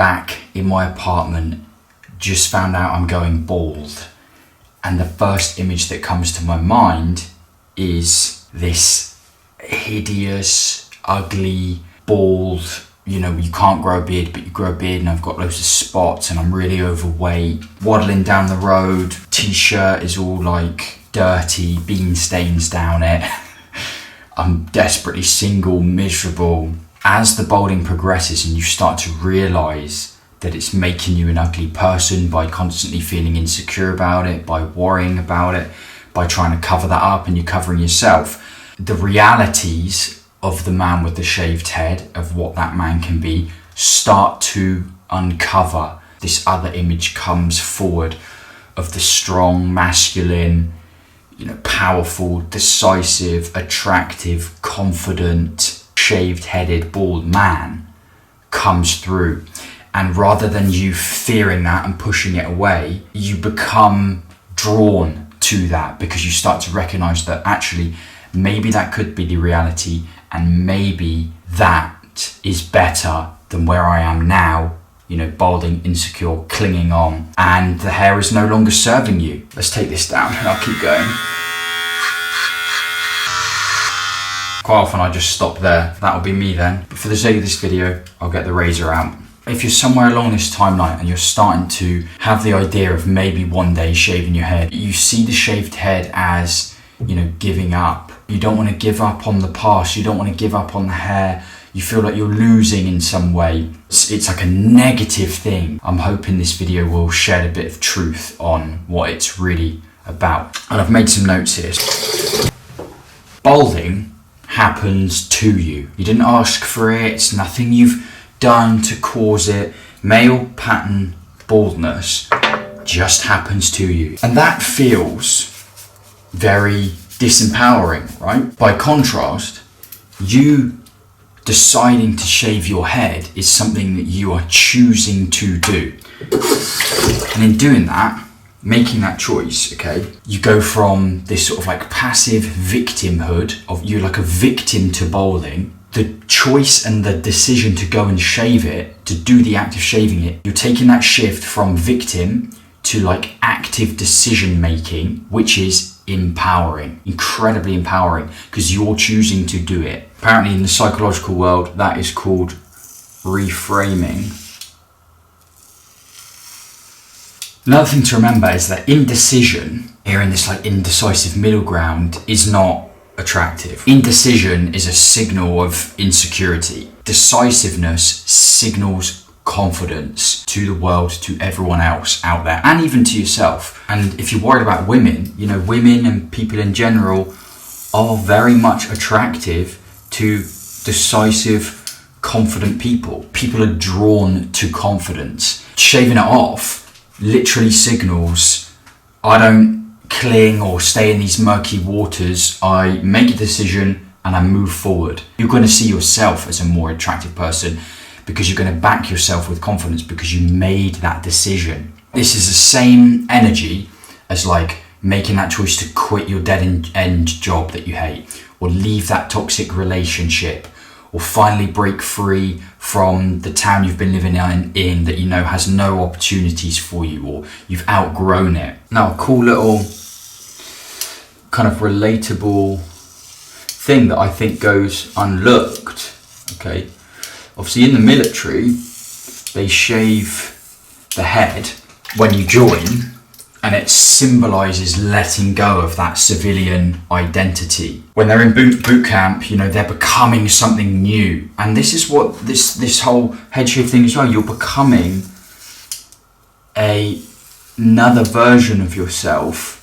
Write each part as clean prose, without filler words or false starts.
back in my apartment, just found out I'm going bald. And the first image that comes to my mind is this hideous, ugly, bald, you can't grow a beard, but you grow a beard, and I've got loads of spots and I'm really overweight, waddling down the road, t-shirt is all like dirty, bean stains down it. I'm desperately single, miserable. As the balding progresses and you start to realise that it's making you an ugly person by constantly feeling insecure about it, by worrying about it, by trying to cover that up, and you're covering yourself, the realities of the man with the shaved head, of what that man can be, start to uncover. This other image comes forward of the strong, masculine, powerful, decisive, attractive, confident, shaved-headed, bald man comes through. And rather than you fearing that and pushing it away, you become drawn to that because you start to recognize that actually maybe that could be the reality, and maybe that is better than where I am now, balding, insecure, clinging on, and the hair is no longer serving you. Let's take this down and I'll keep going. Quite often I just stop there. That'll be me then. But for the sake of this video, I'll get the razor out. If you're somewhere along this timeline and you're starting to have the idea of maybe one day shaving your head, you see the shaved head as, giving up. You don't want to give up on the past. You don't want to give up on the hair. You feel like you're losing in some way. It's like a negative thing. I'm hoping this video will shed a bit of truth on what it's really about. And I've made some notes here. Balding happens to you. You didn't ask for it. It's nothing you've done to cause it. Male pattern baldness just happens to you. And that feels very disempowering, right? By contrast, you deciding to shave your head is something that you are choosing to do. And in doing that, making that choice, you go from this sort of like passive victimhood of you like a victim to balding. The choice and the decision to go and shave it, to do the act of shaving it, you're taking that shift from victim to like active decision making, which is empowering, incredibly empowering, because you're choosing to do it. Apparently in the psychological world, that is called reframing. Another thing to remember is that indecision, here in this like indecisive middle ground, is not attractive. Indecision is a signal of insecurity. Decisiveness signals confidence to the world, to everyone else out there, and even to yourself. And if you're worried about women, women and people in general are very much attractive to decisive, confident people. People are drawn to confidence. Shaving it off literally signals, I don't cling or stay in these murky waters. I make a decision and I move forward. You're going to see yourself as a more attractive person because you're going to back yourself with confidence because you made that decision. This is the same energy as like making that choice to quit your dead-end job that you hate, or leave that toxic relationship, or finally break free from the town you've been living in that has no opportunities for you, or you've outgrown it. Now, a cool little kind of relatable thing that I think goes unlooked, obviously in the military, they shave the head when you join, and it symbolises letting go of that civilian identity. When they're in boot camp, they're becoming something new. And this is what this whole head shave thing as well. You're becoming another version of yourself,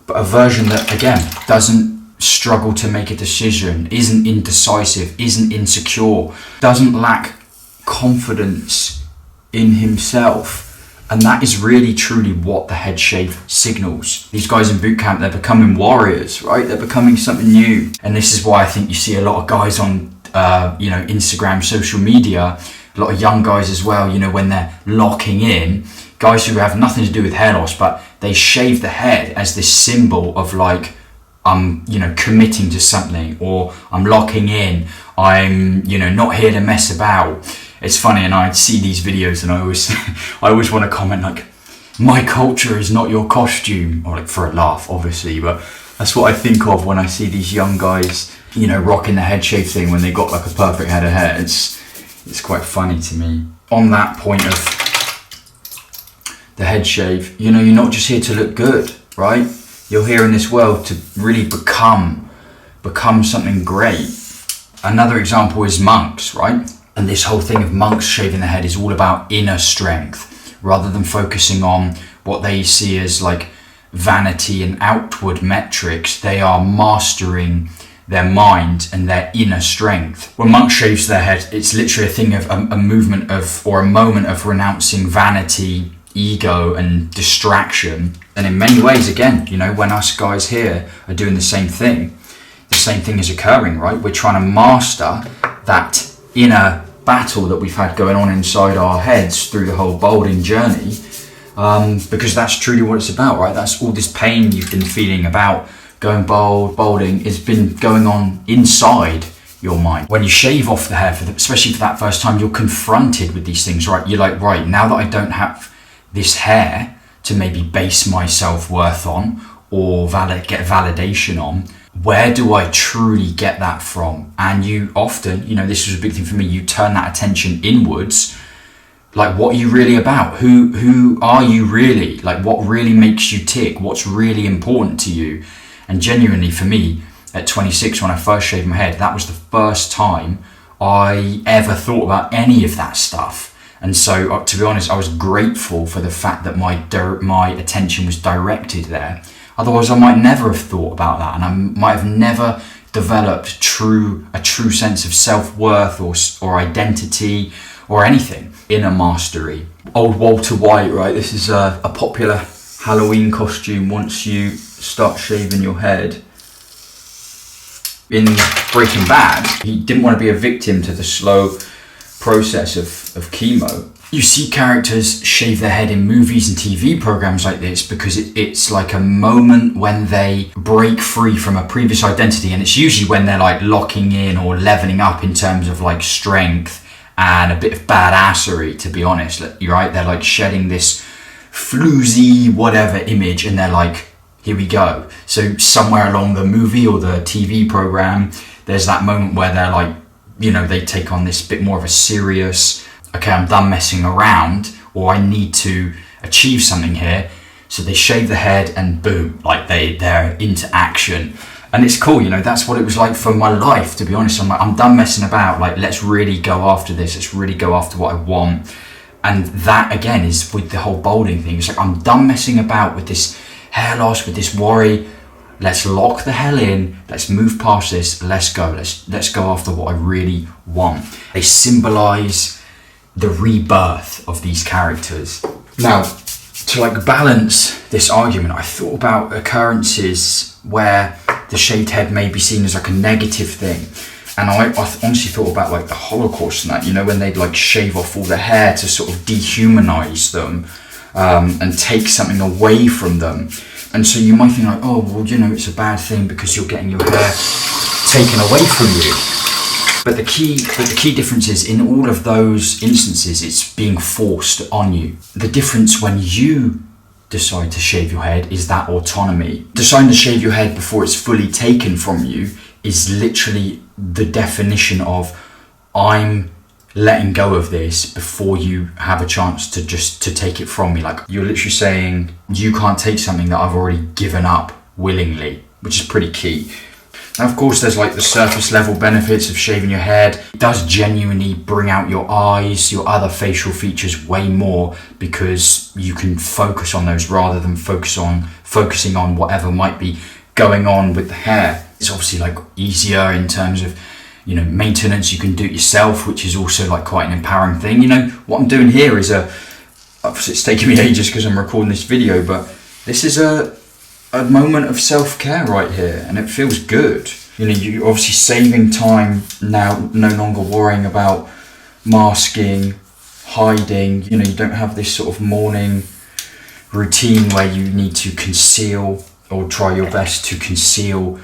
but a version that, again, doesn't struggle to make a decision, isn't indecisive, isn't insecure, doesn't lack confidence in himself. And that is really truly what the head shave signals. These guys in boot camp, they're becoming warriors, right? They're becoming something new. And this is why I think you see a lot of guys on Instagram, social media, a lot of young guys as well, when they're locking in, guys who have nothing to do with hair loss, but they shave the head as this symbol of like, I'm committing to something, or I'm locking in, I'm not here to mess about. it's funny, and I'd see these videos and I always want to comment like, my culture is not your costume, or like for a laugh obviously, but that's what I think of when I see these young guys, you know, rocking the head shave thing when they got like a perfect head of hair. It's quite funny to me. On that point of the head shave, you know, you're not just here to look good, right? You're here in this world to really become something great. Another example is monks, right? And this whole thing of monks shaving their head is all about inner strength, rather than focusing on what they see as like vanity and outward metrics. They are mastering their mind and their inner strength. When monk shaves their head, it's literally a thing of a movement of, or a moment of renouncing vanity, ego and distraction. And in many ways, again, you know, when us guys here are doing the same thing is occurring, right? We're trying to master that inner battle that we've had going on inside our heads through the whole balding journey, because that's truly what it's about, right? That's all this pain you've been feeling about going balding has been going on inside your mind. When you shave off the hair, especially for that first time, you're confronted with these things, right? You're like, right, now that I don't have this hair to maybe base my self-worth on or get validation on, where do I truly get that from? And you often, you know, this was a big thing for me, you turn that attention inwards. Like, what are you really about? Who are you really? Like, what really makes you tick? What's really important to you? And genuinely for me, at 26, when I first shaved my head, that was the first time I ever thought about any of that stuff. And so, to be honest, I was grateful for the fact that my attention was directed there. Otherwise, I might never have thought about that, and I might have never developed a true sense of self-worth or identity or anything. Inner mastery. Old Walter White, right? This is a popular Halloween costume once you start shaving your head. In Breaking Bad, he didn't want to be a victim to the slow process of chemo. You see characters shave their head in movies and TV programs like this because it's like a moment when they break free from a previous identity, and it's usually when they're like locking in or leveling up in terms of like strength and a bit of badassery, to be honest. You're right, they're like shedding this floozy whatever image and they're like, here we go. So somewhere along the movie or the TV program, there's that moment where they're like, you know, they take on this bit more of a serious, okay, I'm done messing around, or I need to achieve something here. So they shave the head and boom, like they're into action. And it's cool, you know, that's what it was like for my life, to be honest. I'm like, I'm done messing about, like, let's really go after this. Let's really go after what I want. And that, again, is with the whole balding thing. It's like, I'm done messing about with this hair loss, with this worry. Let's lock the hell in. Let's move past this. Let's go. Let's go after what I really want. They symbolize the rebirth of these characters. Now, to like balance this argument, I thought about occurrences where the shaved head may be seen as like a negative thing. And I honestly thought about like the Holocaust and that, you know, when they'd like shave off all the hair to sort of dehumanize them and take something away from them. And so you might think like, oh, well, you know, it's a bad thing because you're getting your hair taken away from you. But the key difference is in all of those instances, it's being forced on you. The difference when you decide to shave your head is that autonomy. Deciding to shave your head before it's fully taken from you is literally the definition of, I'm letting go of this before you have a chance to take it from me. Like, you're literally saying you can't take something that I've already given up willingly, which is pretty key. Now, of course, there's like the surface level benefits of shaving your head. It does genuinely bring out your eyes, your other facial features way more, because you can focus on those rather than focusing on whatever might be going on with the hair. It's obviously like easier in terms of, you know, maintenance. You can do it yourself, which is also like quite an empowering thing. You know, what I'm doing here is obviously it's taking me ages because I'm recording this video, but this is a moment of self-care right here, and it feels good. You know, you're obviously saving time now, no longer worrying about masking, hiding. You know, you don't have this sort of morning routine where you need to conceal or try your best to conceal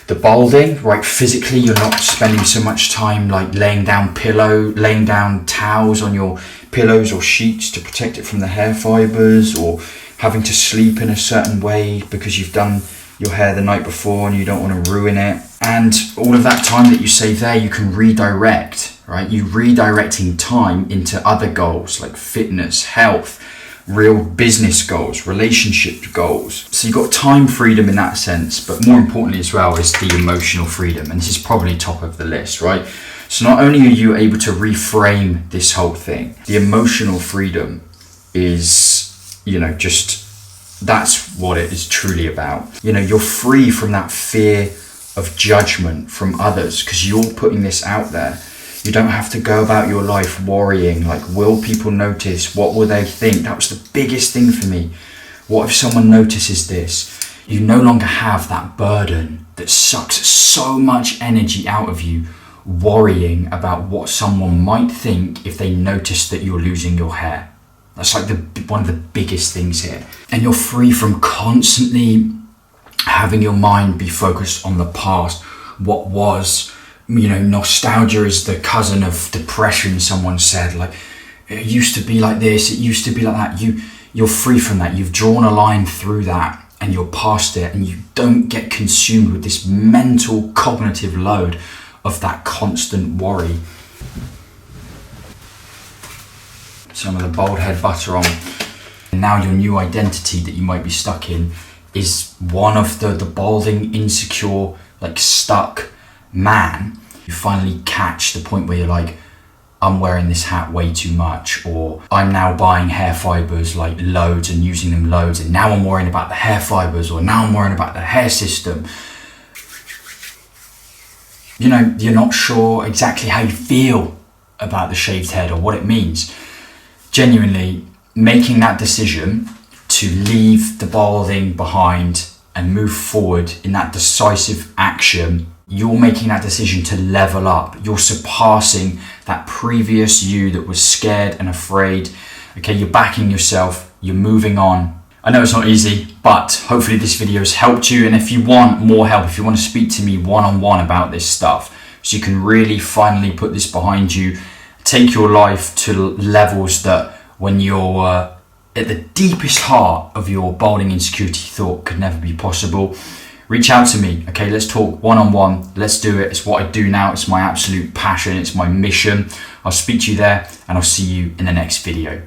The balding, right, physically you're not spending so much time like laying down towels on your pillows or sheets to protect it from the hair fibers, or having to sleep in a certain way because you've done your hair the night before and you don't want to ruin it. And all of that time that you save there, you can redirect, right? You redirecting time into other goals like fitness, health, real business goals, relationship goals. So you've got time freedom in that sense, but more importantly as well is the emotional freedom. And this is probably top of the list, right? So not only are you able to reframe this whole thing, the emotional freedom is, that's what it is truly about. You're free from that fear of judgment from others because you're putting this out there. You don't have to go about your life worrying, like, will people notice? What will they think? That was the biggest thing for me. What if someone notices this? You no longer have that burden that sucks so much energy out of you, worrying about what someone might think if they notice that you're losing your hair. That's like one of the biggest things here. And you're free from constantly having your mind be focused on the past, what was. Nostalgia is the cousin of depression, someone said. Like, it used to be like this, it used to be like that. You're free from that. You've drawn a line through that and you're past it, and you don't get consumed with this mental cognitive load of that constant worry. Some of the bald head butter on. And now your new identity that you might be stuck in is one of the balding, insecure, like stuck man. You finally catch the point where you're like, I'm wearing this hat way too much, or I'm now buying hair fibers like loads and using them loads, and now I'm worrying about the hair fibers, or now I'm worrying about the hair system. You're not sure exactly how you feel about the shaved head or what it means. Genuinely making that decision to leave the balding behind and move forward in that decisive action, you're making that decision to level up. You're surpassing that previous you that was scared and afraid. Okay, you're backing yourself, you're moving on. I know it's not easy, but hopefully this video has helped you. And if you want more help, if you want to speak to me one-on-one about this stuff, so you can really finally put this behind you, take your life to levels that when you're at the deepest heart of your balding insecurity thought could never be possible, reach out to me. Okay, let's talk one-on-one. Let's do it. It's what I do now. It's my absolute passion. It's my mission. I'll speak to you there, and I'll see you in the next video.